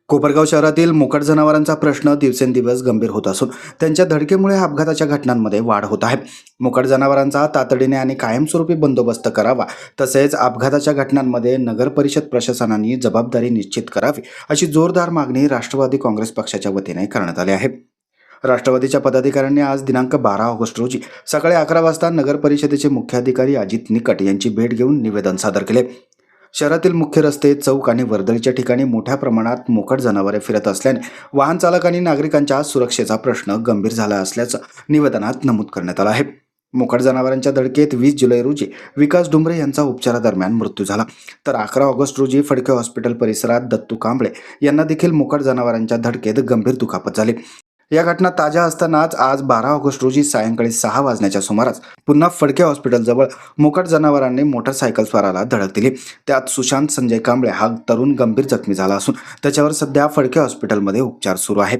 कोपरगाव शहरातील मोकाट जनावरांचा प्रश्न दिवसेंदिवस गंभीर होत असून त्यांच्या धडकेमुळे अपघाताच्या घटनांमध्ये वाढ होत आहे. मोकाट जनावरांचा तातडीने आणि कायमस्वरूपी बंदोबस्त करावा, तसेच अपघाताच्या घटनांमध्ये नगर परिषद प्रशासनाने जबाबदारी निश्चित करावी, अशी जोरदार मागणी राष्ट्रवादी काँग्रेस पक्षाच्या वतीने करण्यात आली आहे. राष्ट्रवादीच्या पदाधिकाऱ्यांनी आज दिनांक 12 ऑगस्ट रोजी सकाळी 11 वाजता नगर परिषदेचे मुख्याधिकारी अजित निकट यांची भेट घेऊन निवेदन सादर केले. शहरातील मुख्य रस्ते, चौक आणि वर्दळीच्या ठिकाणी मोठ्या प्रमाणात मोकाट जनावरे फिरत असल्याने वाहन चालक आणि नागरिकांच्या सुरक्षेचा प्रश्न गंभीर झाला असल्याचं निवेदनात नमूद करण्यात आलं आहे. मोकाट जनावरांच्या धडकेत 20 जुलै रोजी विकास डुमरे यांचा उपचारादरम्यान मृत्यू झाला, तर 11 ऑगस्ट रोजी फडके हॉस्पिटल परिसरात दत्तू कांबळे यांना देखील मोकाट जनावरांच्या धडकेत गंभीर दुखापत झाली. या घटना ताज्या असतानाच आज 12 ऑगस्ट रोजी सायंकाळी 6 वाजण्याच्या सुमारास पुन्हा फडके हॉस्पिटलजवळ मोकाट जनावरांनी मोटरसायकलस्वाराला धडक दिली. त्यात सुशांत संजय कांबळे हा तरुण गंभीर जखमी झाला असून त्याच्यावर सध्या फडके हॉस्पिटलमध्ये उपचार सुरू आहेत.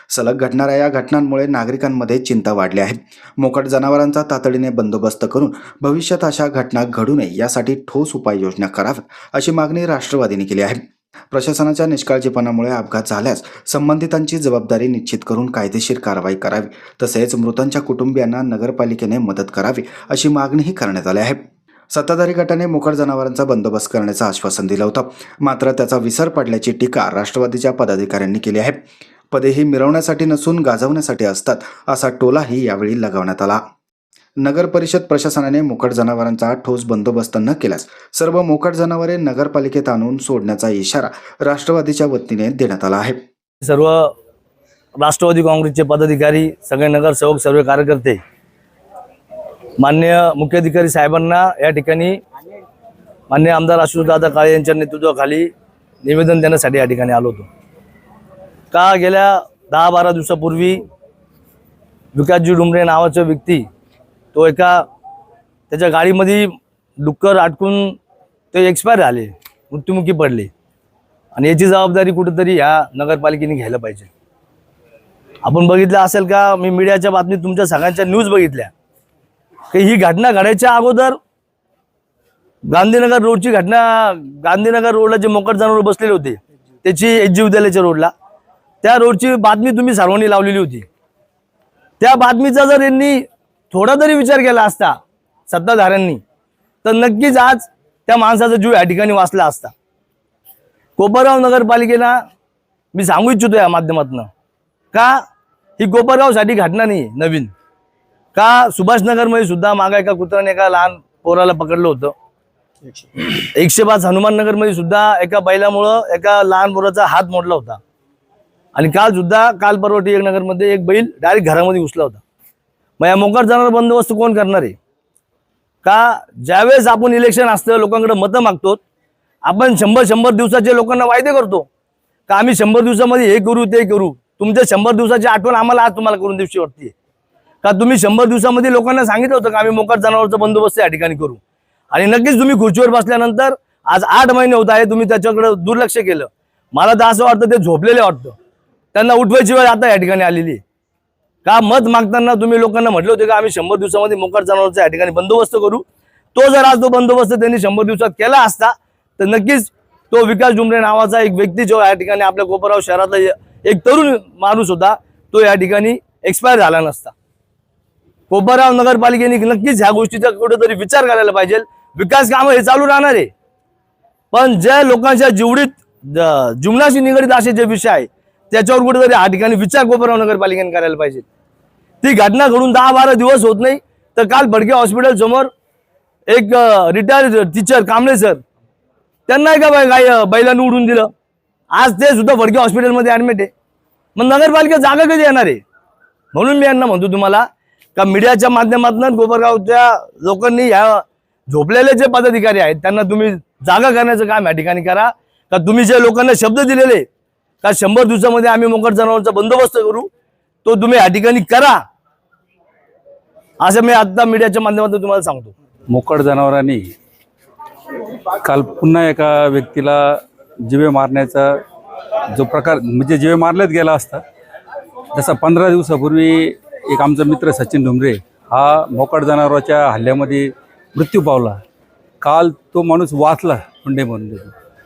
सलग घडणाऱ्या या घटनांमुळे नागरिकांमध्ये चिंता वाढली आहे. मोकाट जनावरांचा तातडीने बंदोबस्त करून भविष्यात अशा घटना घडू नये यासाठी ठोस उपाययोजना कराव्यात, अशी मागणी राष्ट्रवादीने केली आहे. प्रशासनाच्या निष्काळजीपणामुळे अपघात झाल्यास संबंधितांची जबाबदारी निश्चित करून कायदेशीर कारवाई करावी, तसेच मृतांच्या कुटुंबियांना नगरपालिकेने मदत करावी, अशी मागणीही करण्यात आली आहे. सत्ताधारी गटाने मोकाट जनावरांचा बंदोबस्त करण्याचं आश्वासन दिलं होतं, मात्र त्याचा विसर पडल्याची टीका राष्ट्रवादीच्या पदाधिकाऱ्यांनी केली आहे. पदे ही मिरवण्यासाठी नसून गाजवण्यासाठी असतात, असा टोलाही यावेळी लगावण्यात आला. नगर परिषद प्रशासनाने मोकाट जनावरांचा ठोस बंदोबस्त न केल्यास सर्व मोकाट जनावरे नगरपालिकेत आणून सोडण्याचा इशारा राष्ट्रवादीच्या वतीने देण्यात आला आहे. सर्व राष्ट्रवादी काँग्रेसचे पदाधिकारी, सगळे नगरसेवक, सर्व कार्यकर्ते माननीय मुख्याधिकारी साहेबांना या ठिकाणी माननीय आमदार आशुतोषदादा काळे यांच्या नेतृत्वाखाली निवेदन देण्यासाठी या ठिकाणी आलो होतो. का गेल्या 10-12 दिवसापूर्वी विकासजी डुमरे नावाचा व्यक्ती तो एका त्याच्या गाडीमध्ये डुक्कर अटकून ते एक्सपायर झाले, मृत्युमुखी पडले, आणि याची जबाबदारी कुठेतरी ह्या नगरपालिकेने घ्यायला पाहिजे. आपण बघितलं असेल का, मी मीडियाच्या बातमीत तुमच्या सगळ्यांच्या न्यूज बघितल्या की ही घटना घडायच्या अगोदर गांधीनगर रोडची घटना, गांधीनगर रोडला जे मोकाट जनावर बसलेले होते त्याची एच.जी. विद्यालयाच्या रोडला, त्या रोडची बातमी तुम्ही सर्वांनी लावलेली होती. त्या बातमीचा जर यांनी थोडा तरी विचार केला असता सत्ताधाऱ्यांनी, तर नक्कीच आज त्या माणसाचा जीव या ठिकाणी वाचला असता. कोपरगाव नगरपालिकेला मी सांगू इच्छितो या माध्यमातून, का ही कोपरगावसाठी घटना नाही नवीन, का सुभाषनगरमध्ये सुद्धा मागा एका कुत्र्याने एका लहान पोराला पकडलं होतं. 105 हनुमाननगरमध्ये सुद्धा एका बैलामुळं एका लहान पोराचा हात मोडला होता. आणि काल परवा एक नगरमध्ये एक बैल डायरेक्ट घरामध्ये घुसला होता. मग या मोकाट जनावर बंदोबस्त कोण करणार आहे? का ज्यावेळेस आपण इलेक्शन असतं, लोकांकडे मतं मागतो, आपण 100 दिवसाचे लोकांना वायदे करतो का आम्ही 100 दिवसामध्ये हे करू ते करू. तुमच्या 100 दिवसाची आठवण आम्हाला आज तुम्हाला करून दिवशी वाटते का? तुम्ही 100 दिवसामध्ये लोकांना सांगितलं होतं का आम्ही मोकाट जनावरचा बंदोबस्त या ठिकाणी करू, आणि नक्कीच तुम्ही खुर्चीवर बसल्यानंतर आज 8 महिने होत आहे तुम्ही त्याच्याकडे दुर्लक्ष केलं. मला तर असं वाटतं ते झोपलेले वाटतं, त्यांना उठवायची वेळ आता या ठिकाणी आलेली आहे. का मत मागताना तुम्ही लोकांना म्हटलं होते का आम्ही 100 दिवसामध्ये मोकाट जनावरांचा या ठिकाणी बंदोबस्त करू. तो जर आज तो बंदोबस्त त्यांनी 100 दिवसात केला असता तर नक्कीच तो विकास डुमरे नावाचा एक व्यक्ती जो या ठिकाणी आपल्या कोपरगाव शहरातला एक तरुण माणूस होता, तो या ठिकाणी एक्सपायर झाला नसता. कोपरगाव नगरपालिकेने नक्कीच ह्या गोष्टीचा कुठेतरी विचार करायला पाहिजे. विकास कामं हे चालू राहणार आहे, पण ज्या लोकांच्या जीवनाशी निगडीत असे जे विषय आहे त्याच्यावर कुठेतरी या ठिकाणी विचार कोपरगाव नगरपालिकेने करायला पाहिजे. ती घटना घडून 10-12 दिवस होत नाही, तर काल फडके हॉस्पिटल समोर एक रिटायर्ड टीचर कांबळे सर, त्यांना काय बैलानं उडून दिलं. आज ते सुद्धा फडके हॉस्पिटलमध्ये ऍडमिट आहे. मग नगरपालिका जागा कधी येणार आहे? म्हणून मी यांना म्हणतो तुम्हाला का मीडियाच्या माध्यमातून कोपरगावच्या लोकांनी ह्या झोपलेले जे पदाधिकारी आहेत त्यांना तुम्ही जागा करण्याचं काम या ठिकाणी करा. का तुम्ही जे लोकांना शब्द दिलेले का 100 दिवसामध्ये आम्ही मोकाट जनावरांचा बंदोबस्त करू, तो तुम्ही या ठिकाणी करा, असं मी आता मीडियाच्या माध्यमातून तुम्हाला सांगतो. मोकाट जनावरांनी काल पुन्हा एका व्यक्तीला जीवे मारण्याचा जो प्रकार, म्हणजे जीवे मारल्यात गेला असता, जसा 15 दिवसापूर्वी एक आमचा मित्र सचिन डुमरे हा मोकाट जनावराच्या हल्ल्यामध्ये मृत्यू पावला. काल तो माणूस वाचला हुंडे म्हणून.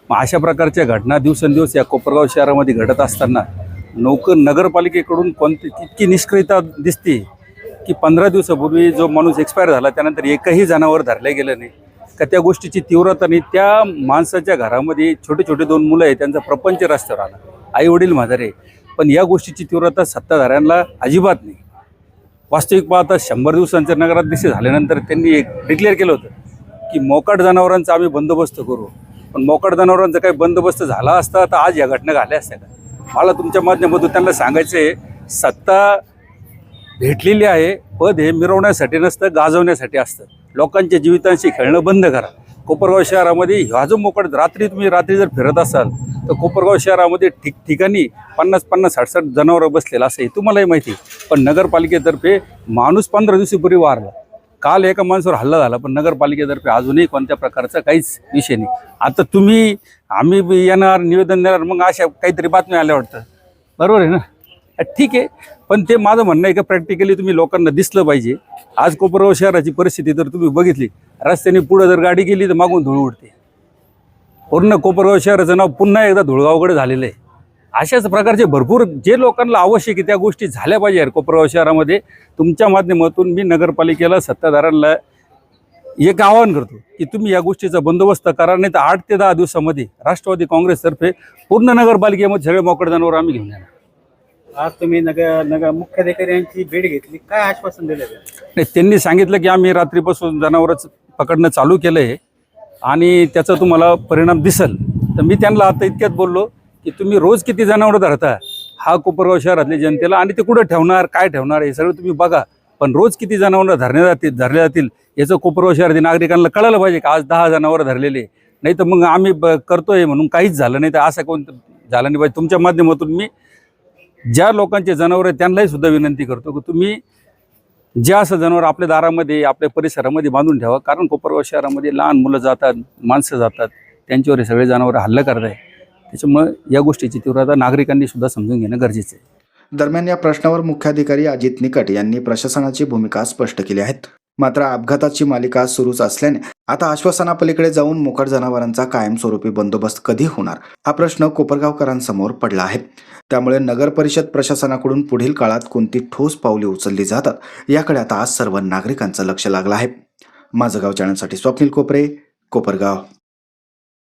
मग अशा प्रकारच्या घटना दिवसेंदिवस या कोपरगाव शहरामध्ये घडत असताना नगरपालिकेकडून कोणती इतकी निष्क्रियता दिसते की 15 दिवसापूर्वी जो माणूस एक्सपायर झाला त्यानंतर एकही जनावर धरलं गेलं नाही का त्या गोष्टीची तीव्रता नाही. त्या माणसाच्या घरामध्ये छोटे छोटे 2 मुलं आहे, त्यांचा प्रपंच रस्त्यावर आला, आई वडील म्हातारे, पण या गोष्टीची तीव्रता सत्ताधाऱ्यांना अजिबात नाही. वास्तविक पाहता 100 दिवसांच्या नगराध्यक्ष झाल्यानंतर त्यांनी एक डिक्लेअर केलं होतं की मोकाट जनावरांचा आम्ही बंदोबस्त करू, पण मोकाट जनावरांचा काही बंदोबस्त झाला असता तर आज या घटना घडल्या असत्या का? मला तुमच्या माध्यमातून त्यांना सांगायचं आहे, सत्ता भेटलेली आहे, पद हे मिरवण्यासाठी नसतं, गाजवण्यासाठी असतं. लोकांच्या जीवितांशी खेळणं बंद करा. कोपरगाव शहरामध्ये ह्या जो मोकाट रात्री जर फिरत असाल तर कोपरगाव शहरामध्ये ठिकठिकाणी 50-50, 60-60 जनावरं बसलेलं असं हे तुम्हालाही माहिती. पण नगरपालिकेतर्फे माणूस 15 दिवसापूर्वी वारला, काल एका माणसावर हल्ला झाला, पण नगरपालिकेतर्फे अजूनही कोणत्या प्रकारचा काहीच विषय नाही. आता आम्ही येणार, निवेदन देणार, मग अशा काहीतरी बातम्या आल्या वाटतं, बरोबर आहे ना? ठीक आहे, पण ते माझं म्हणणं आहे का प्रॅक्टिकली तुम्ही लोकांना दिसलं पाहिजे. आज कोपरगाव शहराची परिस्थिती तर तुम्ही बघितली, रस्त्याने पुढं जर गाडी गेली तर मागून धूळ उडते. पूर्ण कोपरगाव शहराचं नाव पुन्हा एकदा धुळगावकडे झालेलं आहे. अशाच प्रकारचे भरपूर जे लोकांना आवश्यक आहे त्या गोष्टी झाल्या पाहिजे कोपरगाव शहरामध्ये. तुमच्या माध्यमातून मी नगरपालिकेला, सत्ताधाऱ्यांना एक आवाहन करतो की तुम्ही या गोष्टीचा बंदोबस्त करा, नाही तर 8 ते 10 दिवसामध्ये राष्ट्रवादी काँग्रेसतर्फे पूर्ण नगरपालिकेमध्ये सगळे मोकळ जनावर आम्ही घेऊन येणार. आज तुम्ही नगर मुख्याधिकारी यांची भेट घेतली, काय आश्वासन दिलं? नाही, त्यांनी सांगितलं की आम्ही रात्रीपासून जनावरच पकडणं चालू केलं आहे आणि त्याचा तुम्हाला परिणाम दिसेल. तर मी त्यांना आता इतक्यात बोललो की तुम्ही रोज किती जनावरं धरता हा कोपरगाव शहरातल्या जनतेला, आणि ते कुठं ठेवणार, काय ठेवणार, हे सगळं तुम्ही बघा. पण रोज किती जनावरं धरले जातील याचं कोपरगाव शहरातील नागरिकांना कळायला पाहिजे का आज 10 जनावरं धरलेले. नाही तर मग आम्ही करतोय म्हणून काहीच झालं नाही, तर असं कोणतं झालं नाही पाहिजे. तुमच्या माध्यमातून मी ज्या लोकांचे जनावर आहेत त्यांनाही सुद्धा विनंती करतो की तुम्ही ज्या असं जनावर आपल्या दारामध्ये, आपल्या परिसरामध्ये बांधून ठेवा. कारण कोपरगाव शहरामध्ये लहान मुलं जातात, माणसं जातात, त्यांच्यावर हे सगळे जनावर हल्ला करत आहे. त्याच्यामुळे या गोष्टीची तीव्रता नागरिकांनी सुद्धा समजून घेणं गरजेचं आहे. दरम्यान या प्रश्नावर मुख्याधिकारी अजित निकट यांनी प्रशासनाची भूमिका स्पष्ट केली आहे. मात्र अपघाताची मालिका सुरूच असल्याने आता आश्वासनापलीकडे जाऊन मोकाट जनावरांचा कायमस्वरूपी बंदोबस्त कधी होणार हा प्रश्न कोपरगावकरांसमोर पडला आहे. त्यामुळे नगर परिषद प्रशासनाकडून पुढील काळात कोणती ठोस पावले उचलली जातात याकडे आता आज सर्व नागरिकांचं लक्ष लागलं आहे. माझं गाव चॅनलसाठी स्वप्नील कोपरे, कोपरगाव.